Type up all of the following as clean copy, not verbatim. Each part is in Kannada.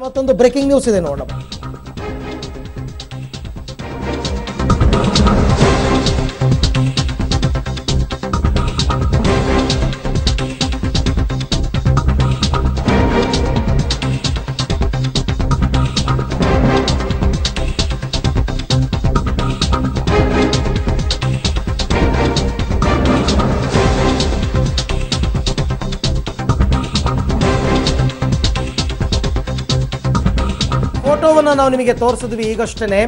ಮತ್ತೊಂದು ಬ್ರೇಕಿಂಗ್ ನ್ಯೂಸ್ ಇದೆ ನೋಡೋಣ. ಫೋಟೋವನ್ನು ನಾವು ನಿಮಗೆ ತೋರಿಸಿದ್ವಿ ಈಗಷ್ಟೇ.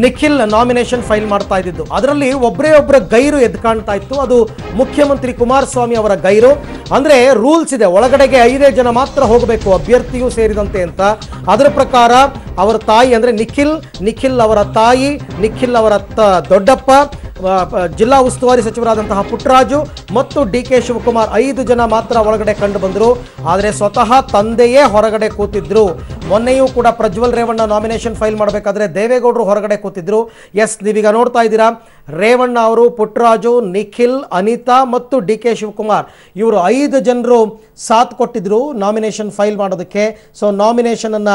ನಿಖಿಲ್ ನಾಮಿನೇಷನ್ ಫೈಲ್ ಮಾಡ್ತಾ ಇದ್ದಿದ್ದು, ಅದರಲ್ಲಿ ಒಬ್ಬರ ಗೈರು ಎದ್ದು ಕಾಣ್ತಾ ಇತ್ತು. ಅದು ಮುಖ್ಯಮಂತ್ರಿ ಕುಮಾರಸ್ವಾಮಿ ಅವರ ಗೈರು. ಅಂದ್ರೆ ರೂಲ್ಸ್ ಇದೆ, ಒಳಗಡೆಗೆ 5 ಜನ ಮಾತ್ರ ಹೋಗಬೇಕು, ಅಭ್ಯರ್ಥಿಯೂ ಸೇರಿದಂತೆ ಅಂತ. ಅದರ ಪ್ರಕಾರ ಅವರ ತಾಯಿ ಅಂದ್ರೆ ನಿಖಿಲ್ ಅವರ ತಾಯಿ, ನಿಖಿಲ್ ಅವರ ದೊಡ್ಡಪ್ಪ, ಜಿಲ್ಲಾ ಉಸ್ತುವಾರಿ ಸಚಿವರಾದಂತಹ ಪುಟ್ಟರಾಜು ಮತ್ತು DK ಶಿವಕುಮಾರ್ 5 ಜನ ಮಾತ್ರ ಒಳಗಡೆ ಕಂಡು ಬಂದರು. ಆದರೆ ಸ್ವತಃ ತಂದೆಯೇ ಹೊರಗಡೆ ಕೂತಿದ್ರು. ಮೊನ್ನೆಯೂ ಕೂಡ ಪ್ರಜ್ವಲ್ ರೇವಣ್ಣ ನಾಮಿನೇಷನ್ ಫೈಲ್ ಮಾಡಬೇಕಾದ್ರೆ ದೇವೇಗೌಡರು ಹೊರಗಡೆ ಕೂತಿದ್ರು. ಎಸ್, ನೀವೀಗ ನೋಡ್ತಾ ಇದ್ದೀರಾ, ರೇವಣ್ಣ ಅವರು, ಪುಟ್ಟರಾಜು, ನಿಖಿಲ್, ಅನಿತಾ ಮತ್ತು DK ಶಿವಕುಮಾರ್ ಇವರು 5 ಜನರು ಸಾಥ್ ಕೊಟ್ಟಿದ್ರು ನಾಮಿನೇಷನ್ ಫೈಲ್ ಮಾಡೋದಕ್ಕೆ. ಸೊ ನಾಮಿನೇಷನ್ ಅನ್ನ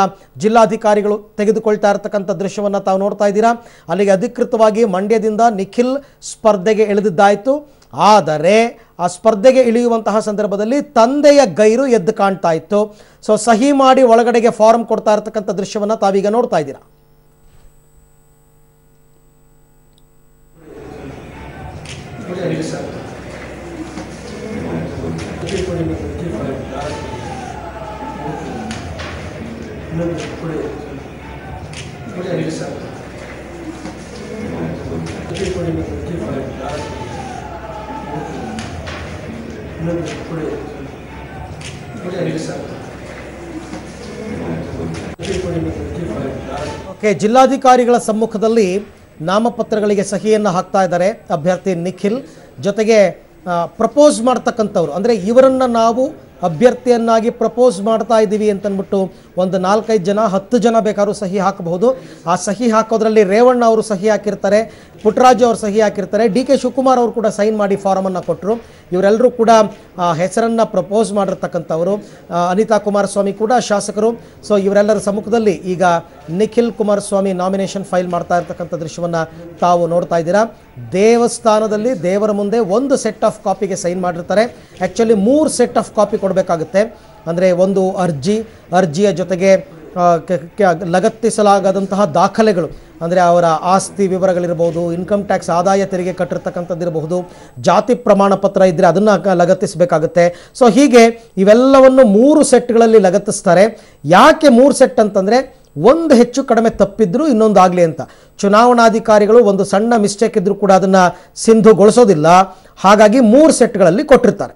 ಜಿಲ್ಲಾಧಿಕಾರಿಗಳು ತೆಗೆದುಕೊಳ್ತಾ ಇರತಕ್ಕಂಥ ದೃಶ್ಯವನ್ನ ತಾವು ನೋಡ್ತಾ ಇದ್ದೀರಾ. ಅಲ್ಲಿಗೆ ಅಧಿಕೃತವಾಗಿ ಮಂಡ್ಯದಿಂದ ನಿಖಿಲ್ ಸ್ಪರ್ಧೆಗೆ ಇಳಿದಿದ್ದಾಯಿತು. ಆದರೆ ಆ ಸ್ಪರ್ಧೆಗೆ ಇಳಿಯುವಂತಹ ಸಂದರ್ಭದಲ್ಲಿ ತಂದೆಯ ಗೈರು ಎದ್ದು ಕಾಣ್ತಾ ಇತ್ತು. ಸೊ ಸಹಿ ಮಾಡಿ ಒಳಗಡೆಗೆ ಫಾರ್ಮ್ ಕೊಡ್ತಾ ಇರತಕ್ಕಂಥ ದೃಶ್ಯವನ್ನ ತಾವೀಗ ನೋಡ್ತಾ ಇದ್ದೀರಾ. ಓಕೆ, ಜಿಲ್ಲಾಧಿಕಾರಿಗಳ ಸಮ್ಮುಖದಲ್ಲಿ ನಾಮಪತ್ರಗಳಿಗೆ ಸಹಿಯನ್ನು ಹಾಕ್ತಾ ಇದ್ದಾರೆ ಅಭ್ಯರ್ಥಿ ನಿಖಿಲ್. ಜೊತೆಗೆ ಪ್ರಪೋಸ್ ಮಾಡ್ತಕ್ಕಂಥವ್ರು, ಅಂದರೆ ಇವರನ್ನು ನಾವು ಅಭ್ಯರ್ಥಿಯನ್ನಾಗಿ ಪ್ರಪೋಸ್ ಮಾಡ್ತಾ ಇದ್ದೀವಿ ಅಂತಂದ್ಬಿಟ್ಟು ಒಂದು 4-5 ಜನ 10 ಜನ ಬೇಕಾದ್ರೂ ಸಹಿ ಹಾಕಬಹುದು. ಆ ಸಹಿ ಹಾಕೋದ್ರಲ್ಲಿ ರೇವಣ್ಣ ಅವರು ಸಹಿ ಹಾಕಿರ್ತಾರೆ, ಪುಟ್ಟರಾಜು ಅವರು ಸಹಿ ಹಾಕಿರ್ತಾರೆ, DK ಶಿವಕುಮಾರ್ ಅವರು ಕೂಡ ಸೈನ್ ಮಾಡಿ ಫಾರಮನ್ನು ಕೊಟ್ಟರು. ಇವರೆಲ್ಲರೂ ಕೂಡ ಹೆಸರನ್ನು ಪ್ರಪೋಸ್ ಮಾಡಿರ್ತಕ್ಕಂಥವರು. ಅನಿತಾ ಕುಮಾರಸ್ವಾಮಿ ಕೂಡ ಶಾಸಕರು. ಸೊ ಇವರೆಲ್ಲರ ಸಮ್ಮುಖದಲ್ಲಿ ಈಗ ನಿಖಿಲ್ ಕುಮಾರಸ್ವಾಮಿ ನಾಮಿನೇಷನ್ ಫೈಲ್ ಮಾಡ್ತಾ ಇರ್ತಕ್ಕಂಥ ದೃಶ್ಯವನ್ನು ತಾವು ನೋಡ್ತಾ ಇದ್ದೀರಾ. ದೇವಸ್ಥಾನದಲ್ಲಿ ದೇವರ ಮುಂದೆ ಒಂದು ಸೆಟ್ ಆಫ್ ಕಾಪಿಗೆ ಸೈನ್ ಮಾಡಿರ್ತಾರೆ. ಆ್ಯಕ್ಚುಲಿ 3 ಸೆಟ್ ಆಫ್ ಕಾಪಿ ಕೊಡಬೇಕಾಗುತ್ತೆ. ಅಂದರೆ ಒಂದು ಅರ್ಜಿಯ ಜೊತೆಗೆ ಲಗತ್ತಿಸಲಾಗದಂತಹ ದಾಖಲೆಗಳು, ಅಂದರೆ ಅವರ ಆಸ್ತಿ ವಿವರಗಳಿರ್ಬೋದು, ಇನ್ಕಮ್ ಟ್ಯಾಕ್ಸ್ ಆದಾಯ ತೆರಿಗೆ ಕಟ್ಟಿರ್ತಕ್ಕಂಥದ್ದಿರಬಹುದು, ಜಾತಿ ಪ್ರಮಾಣ ಪತ್ರ ಇದ್ದರೆ ಅದನ್ನು ಲಗತ್ತಿಸಬೇಕಾಗುತ್ತೆ. ಸೊ ಹೀಗೆ ಇವೆಲ್ಲವನ್ನು 3 ಸೆಟ್ಗಳಲ್ಲಿ ಲಗತ್ತಿಸ್ತಾರೆ. ಯಾಕೆ 3 ಸೆಟ್ ಅಂತಂದರೆ, ಒಂದು ಹೆಚ್ಚು ಕಡಿಮೆ ತಪ್ಪಿದ್ರು ಇನ್ನೊಂದು ಆಗಲಿ ಅಂತ. ಚುನಾವಣಾಧಿಕಾರಿಗಳು ಒಂದು ಸಣ್ಣ ಮಿಸ್ಟೇಕ್ ಇದ್ರೂ ಕೂಡ ಅದನ್ನು ಸಿಂಧುಗೊಳಿಸೋದಿಲ್ಲ. ಹಾಗಾಗಿ 3 ಸೆಟ್ಗಳಲ್ಲಿ ಕೊಟ್ಟಿರ್ತಾರೆ.